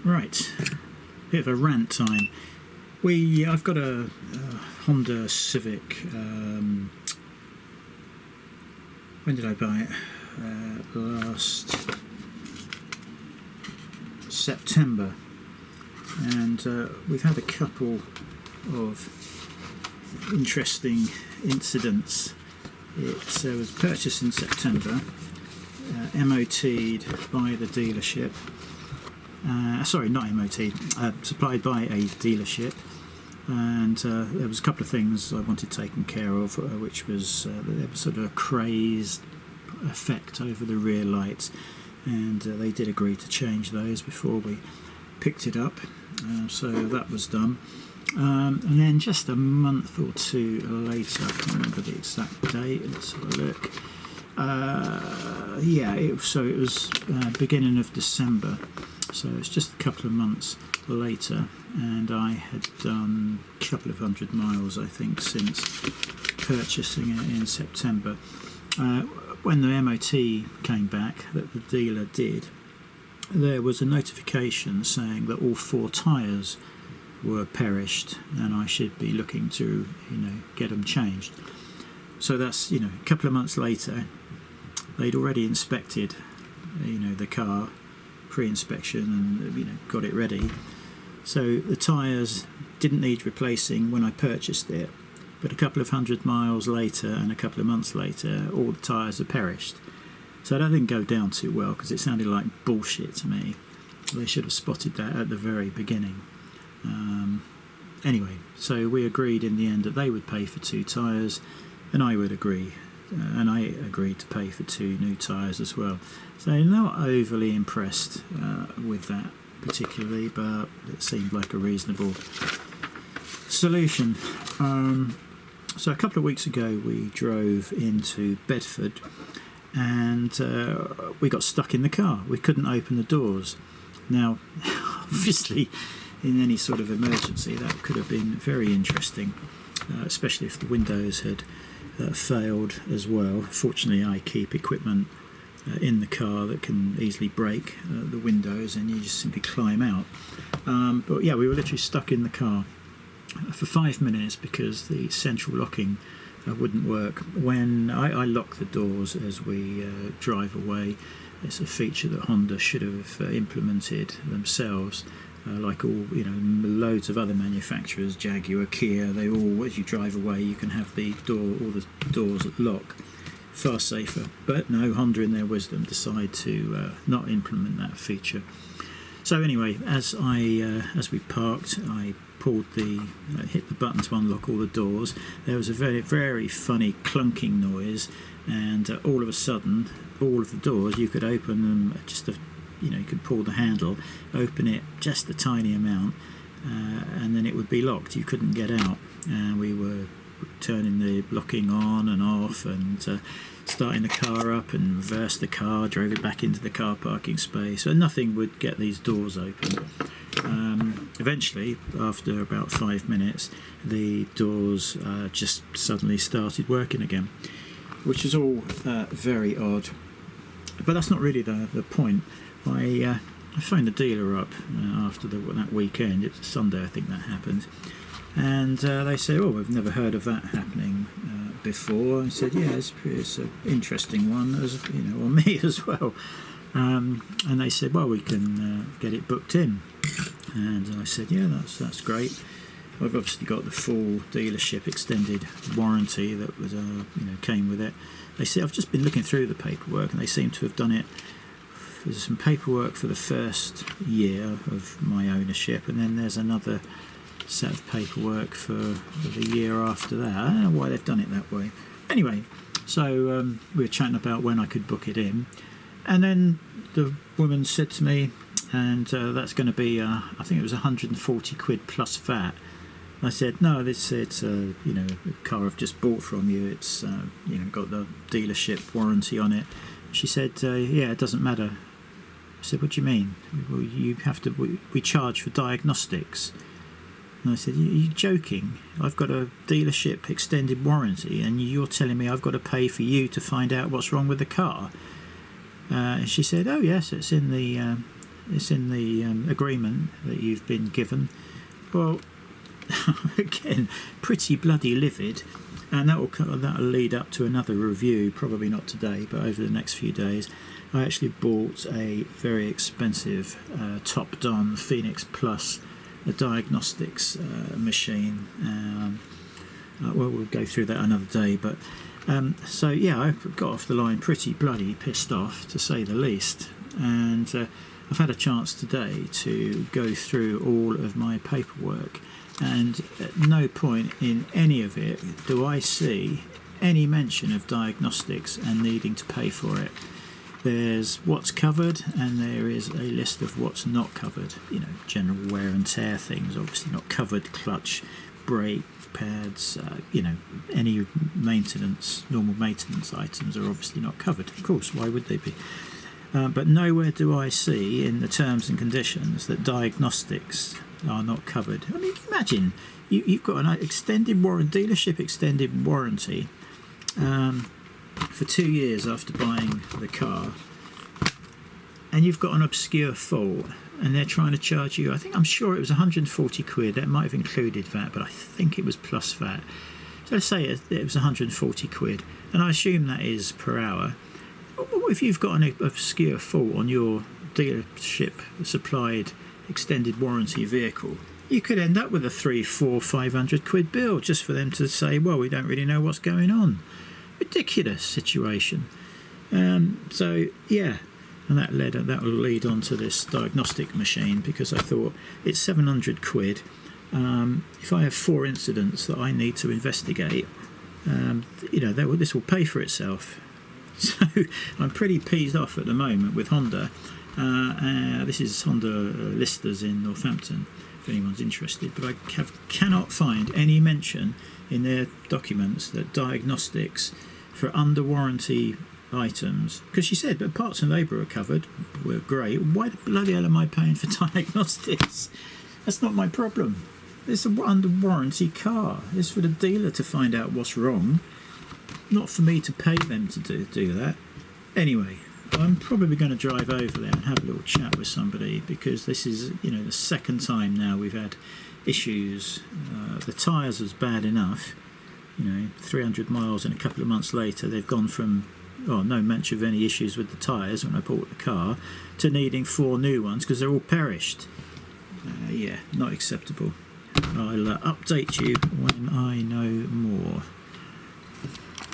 Right, bit of a rant time. I've got a Honda Civic. When did I buy it? Last September, and we've had a couple of interesting incidents. It was purchased in September, MOT'd by the dealership. Sorry, not MOT'd, supplied by a dealership, and there was a couple of things I wanted taken care of, which was there was sort of a crazed effect over the rear lights, and they did agree to change those before we picked it up, so that was done. And then just a month or two later, I can't remember the exact date, let's have a look. It was beginning of December, so it's just a couple of months later, and I had done a couple of 100 miles, I think, since purchasing it in September. When the MOT came back, that the dealer did, there was a notification saying that all 4 tyres were perished, and I should be looking to, get them changed. So that's, a couple of months later. They'd already inspected, the car, pre-inspection, and got it ready. So the tyres didn't need replacing when I purchased it, but a couple of 100 miles later and a couple of months later, all the tyres had perished. So that didn't go down too well, because it sounded like bullshit to me. They should have spotted that at the very beginning. Anyway, so we agreed in the end that they would pay for 2 tyres, and I would agree. And I agreed to pay for 2 new tyres as well. So not overly impressed with that particularly, but it seemed like a reasonable solution. So a couple of weeks ago we drove into Bedford, and we got stuck in the car. We couldn't open the doors. Now, obviously, in any sort of emergency, that could have been very interesting, especially if the windows had failed as well. Fortunately, I keep equipment in the car that can easily break the windows, and you just simply climb out. But yeah, we were literally stuck in the car for 5 minutes because the central locking wouldn't work. When I lock the doors as we drive away, it's a feature that Honda should have implemented themselves. Like all, loads of other manufacturers, Jaguar, Kia, they all, as you drive away, you can have all the doors lock. Far safer. But no, Honda in their wisdom decide to not implement that feature. So anyway, as we parked, I hit the button to unlock all the doors. There was a very, very funny clunking noise, and all of a sudden, all of the doors, you could open them you could pull the handle, open it just a tiny amount, and then it would be locked. You couldn't get out. And we were turning the locking on and off, and starting the car up, and reversed the car, drove it back into the car parking space, and nothing would get these doors open. Eventually, after about 5 minutes, the doors just suddenly started working again, which was all very odd. But that's not really the point. I phoned the dealer up after that weekend. It's Sunday, I think that happened, and they said, "Oh, we've never heard of that happening before." I said, "Yeah, it's an interesting one, on me as well." And they said, "Well, we can get it booked in." And I said, "Yeah, that's great." I've obviously got the full dealership extended warranty that was came with it. They said, "I've just been looking through the paperwork, and they seem to have done it. There's some paperwork for the first year of my ownership, and then there's another set of paperwork for the year after that. I don't know why they've done it that way." Anyway, so we were chatting about when I could book it in, and then the woman said to me, and that's going to be, I think it was 140 quid plus VAT. I said, "No, it's a car I've just bought from you. It's got the dealership warranty on it." She said, "Yeah, it doesn't matter." I said, "What do you mean?" "Well, we charge for diagnostics." And I said, "Are you joking? I've got a dealership extended warranty, and you're telling me I've got to pay for you to find out what's wrong with the car?" And she said, "Oh yes, it's in the It's in the agreement that you've been given. Well, again, pretty bloody livid, and that'll lead up to another review, probably not today, but over the next few days. I actually bought a very expensive top-don Phoenix Plus, a diagnostics machine. Well, we'll go through that another day, but so yeah, I got off the line pretty bloody pissed off, to say the least, and I've had a chance today to go through all of my paperwork, and at no point in any of it do I see any mention of diagnostics and needing to pay for it. There's what's covered, and there is a list of what's not covered. You know, general wear and tear things, obviously not covered. Clutch, brake pads, you know, any maintenance, normal maintenance items are obviously not covered. Of course, why would they be? But nowhere do I see in the terms and conditions that diagnostics are not covered. I mean, imagine you've got an extended warranty, dealership extended warranty, for 2 years after buying the car, and you've got an obscure fault, and they're trying to charge you, I'm sure it was 140 quid. That might have included VAT, but I think it was plus VAT. So let's say it was 140 quid, and I assume that is per hour. What if you've got an obscure fault on your dealership supplied extended warranty vehicle? You could end up with a 300, 400, 500 quid bill just for them to say, well, we don't really know what's going on. Ridiculous situation. So yeah, and that will lead on to this diagnostic machine, because I thought it's 700 quid. If I have 4 incidents that I need to investigate, you know, this will pay for itself. So I'm pretty peeved off at the moment with Honda. This is Honda Listers in Northampton, if anyone's interested, but I cannot find any mention in their documents that diagnostics for under warranty items, because she said, but parts and labour are covered, were great. Why the bloody hell am I paying for diagnostics? That's not my problem. It's an under warranty car. It's for the dealer to find out what's wrong, not for me to pay them to do that. Anyway, I'm probably going to drive over there and have a little chat with somebody, because this is, you know, the second time now we've had issues. The tyres was bad enough, you know, 300 miles, and a couple of months later they've gone from no mention of any issues with the tyres when I bought the car to needing 4 new ones because they're all perished. Yeah, not acceptable. I'll update you when I know more.